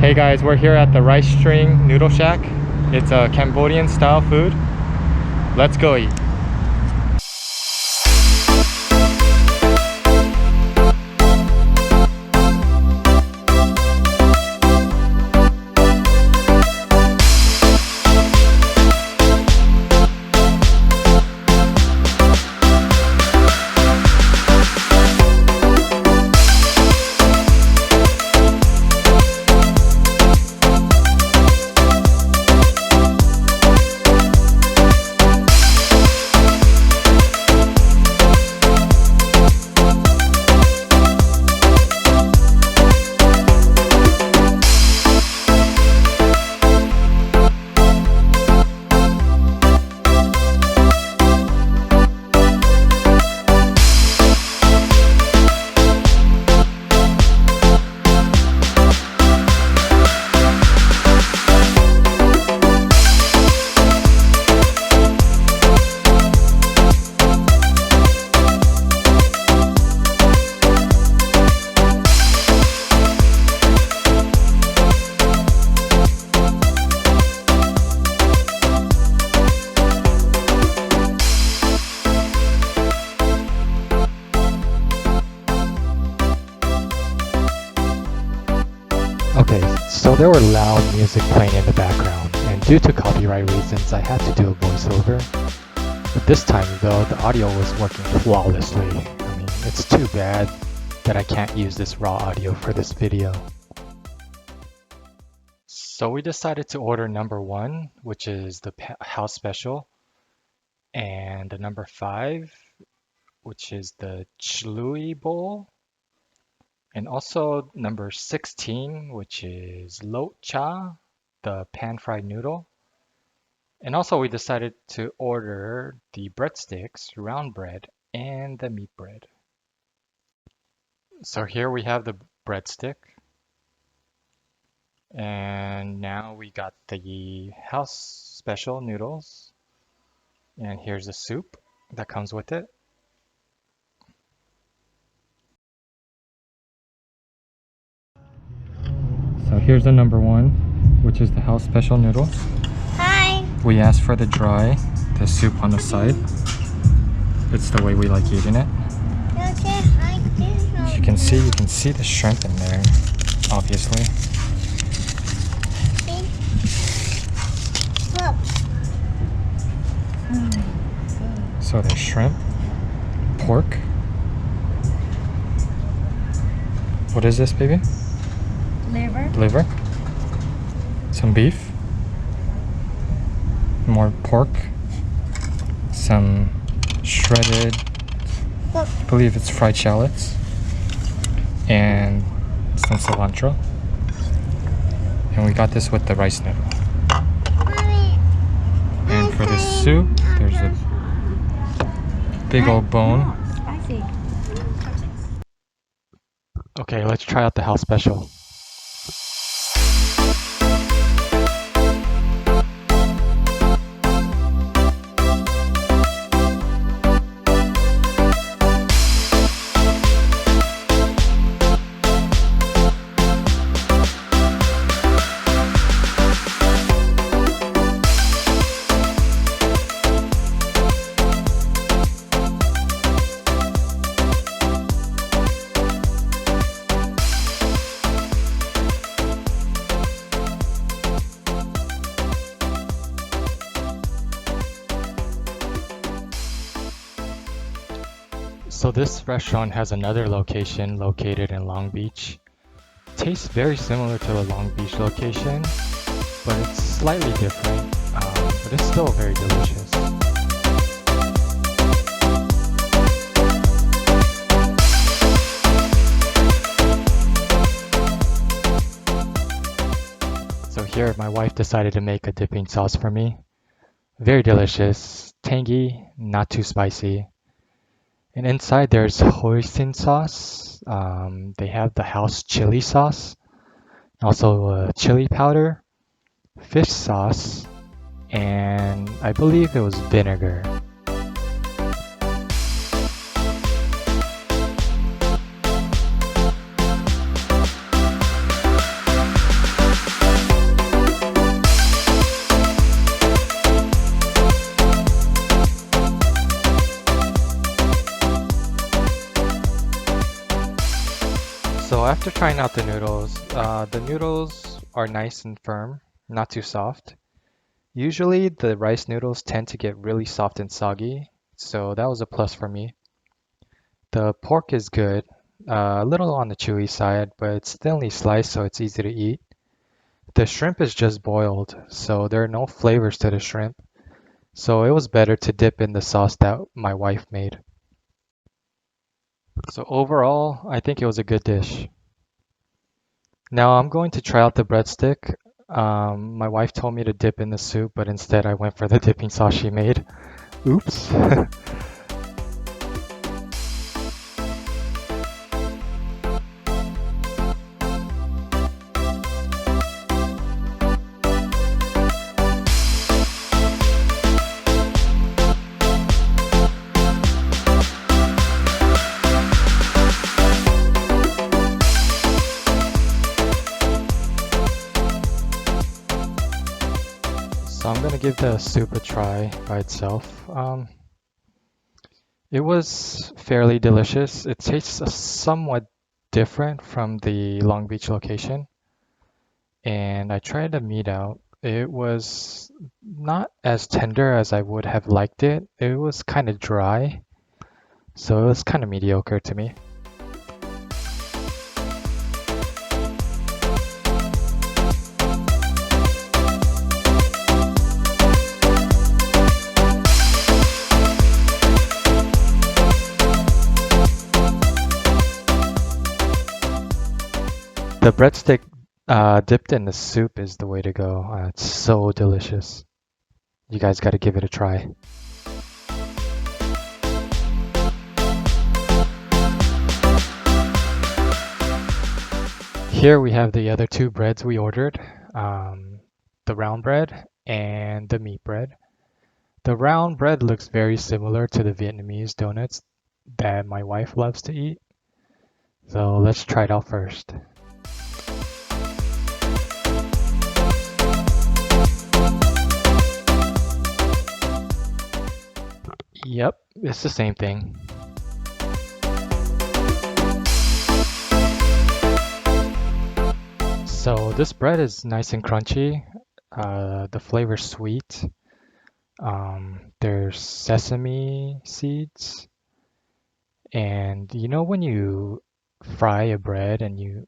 Hey guys, we're here at the RiceString Noodle Shack. It's a Cambodian style food. Let's go eat. Okay, so there were loud music playing in the background, and due to copyright reasons, I had to do a voiceover. But this time though, the audio was working flawlessly. I mean, it's too bad that I can't use this raw audio for this video. So we decided to order number 1, which is the house special, and the number 5, which is the Chlui bowl. And also number 16, which is Lot Cha, the pan-fried noodle. And also we decided to order the breadsticks, round bread, and the meat bread. So here we have the breadstick. And now we got the house special noodles. And here's the soup that comes with it. So here's the number 1, which is the house special noodles. Hi. We asked for the dry, the soup on the side. It's the way we like eating it. As you can see the shrimp in there, obviously. So there's shrimp, pork. What is this, baby? Liver, some beef, more pork, some shredded, I believe it's fried shallots, and some cilantro. And we got this with the rice noodle. And for the soup, there's a big old bone. Okay, let's try out the house special. So this restaurant has another location located in Long Beach. Tastes very similar to the Long Beach location, but it's slightly different, but it's still very delicious. So here my wife decided to make a dipping sauce for me. Very delicious, tangy, not too spicy. And inside there's hoisin sauce. They have the house chili sauce, also chili powder, fish sauce, and I believe it was vinegar. after trying out the noodles are nice and firm, not too soft. Usually the rice noodles tend to get really soft and soggy, so that was a plus for me. The pork is good, a little on the chewy side, but it's thinly sliced so it's easy to eat. The shrimp is just boiled, so there are no flavors to the shrimp, so it was better to dip in the sauce that my wife made. So overall, I think it was a good dish. Now I'm going to try out the breadstick. My wife told me to dip in the soup, but instead I went for the dipping sauce she made. Oops. So I'm gonna give the soup a try by itself. It was fairly delicious. It tastes somewhat different from the Long Beach location, and I tried the meat out. It was not as tender as I would have liked it. It was kind of dry, so it was kind of mediocre to me. The breadstick dipped in the soup is the way to go. It's so delicious. You guys got to give it a try. Here we have the other two breads we ordered, the round bread and the meat bread. The round bread looks very similar to the Vietnamese donuts that my wife loves to eat. So let's try it out first. Yep, it's the same thing. So this bread is nice and crunchy. The flavor's sweet. There's sesame seeds. And you know when you fry a bread and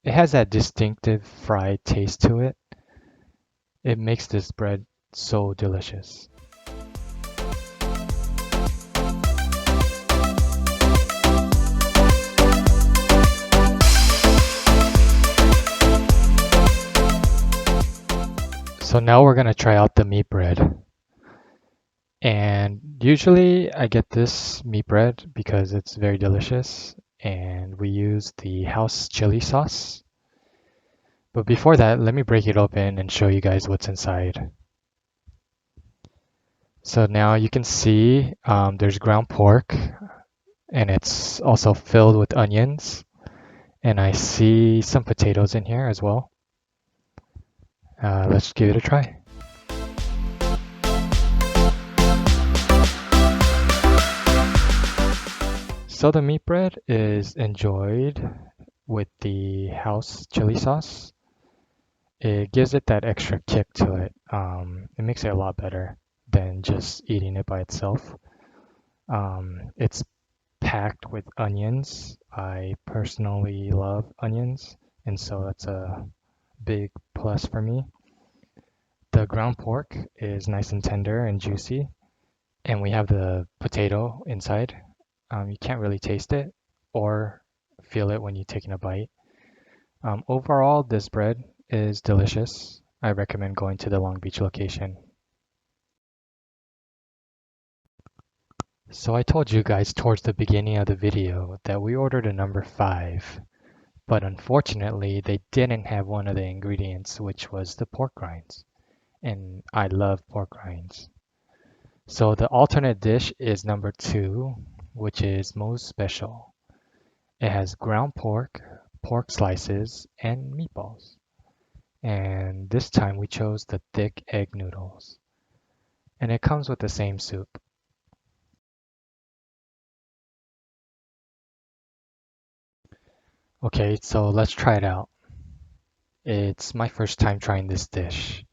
it has that distinctive fried taste to it. It makes this bread so delicious. So now we're gonna try out the meat bread. And usually I get this meat bread because it's very delicious and we use the house chili sauce. But before that, let me break it open and show you guys what's inside. So now you can see there's ground pork and it's also filled with onions. And I see some potatoes in here as well. Let's give it a try. So the meat bread is enjoyed with the house chili sauce. It gives it that extra kick to it. It makes it a lot better than just eating it by itself. It's packed with onions. I personally love onions, and so that's a big plus for me. The ground pork is nice and tender and juicy, and we have the potato inside. You can't really taste it or feel it when you're taking a bite. Overall, this bread is delicious. I recommend going to the Long Beach location. So I told you guys towards the beginning of the video that we ordered a number 5, but unfortunately they didn't have one of the ingredients, which was the pork rinds. And I love pork rinds. So the alternate dish is number 2, which is most special. It has ground pork, pork slices, and meatballs. And this time we chose the thick egg noodles. And it comes with the same soup. Okay, so let's try it out. It's my first time trying this dish.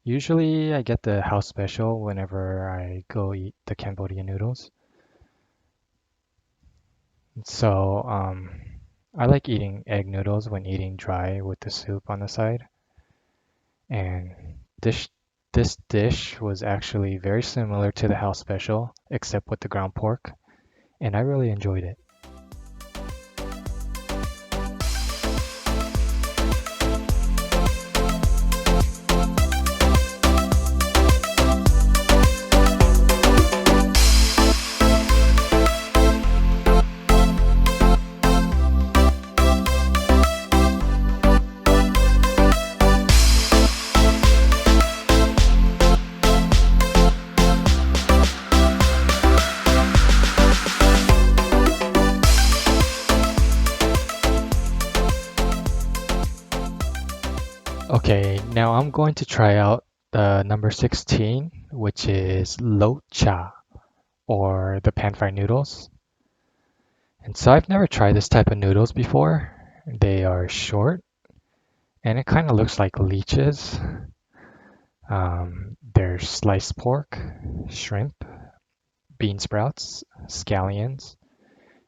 Usually I get the house special whenever I go eat the Cambodian noodles. So, I like eating egg noodles when eating dry with the soup on the side. And this dish was actually very similar to the house special, except with the ground pork, and I really enjoyed it. Okay, now I'm going to try out the number 16, which is lo cha, or the pan fried noodles. And so I've never tried this type of noodles before. They are short, and it kind of looks like leeches. There's sliced pork, shrimp, bean sprouts, scallions,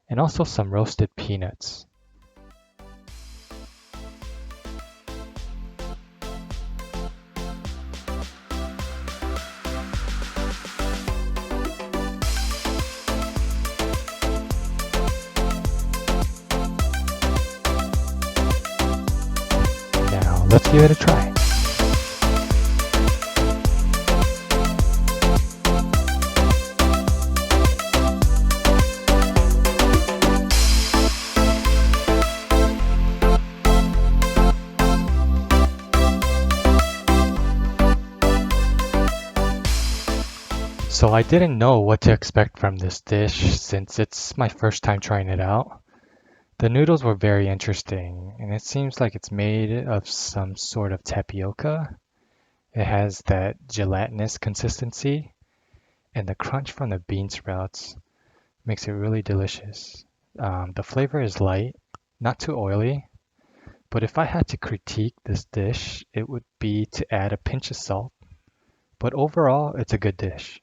and also some roasted peanuts. Now let's give it a try. So I didn't know what to expect from this dish since it's my first time trying it out. The noodles were very interesting, and it seems like it's made of some sort of tapioca. It has that gelatinous consistency, and the crunch from the bean sprouts makes it really delicious. The flavor is light, not too oily, but if I had to critique this dish, it would be to add a pinch of salt. But overall, it's a good dish.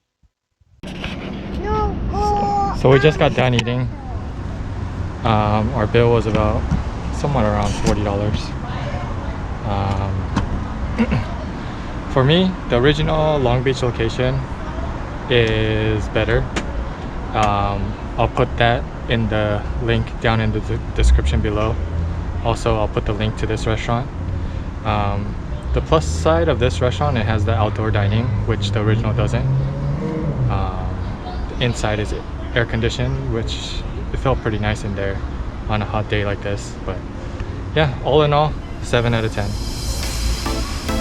So we just got done eating. Our bill was about somewhat around $40. For me, the original Long Beach location is better. I'll put that in the link down in the description below. Also, I'll put the link to this restaurant. The plus side of this restaurant, it has the outdoor dining, which the original doesn't. The inside is air conditioned, which it felt pretty nice in there on a hot day like this. But yeah, all in all, 7 out of 10.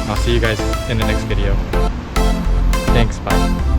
I'll see you guys in the next video. Thanks, bye.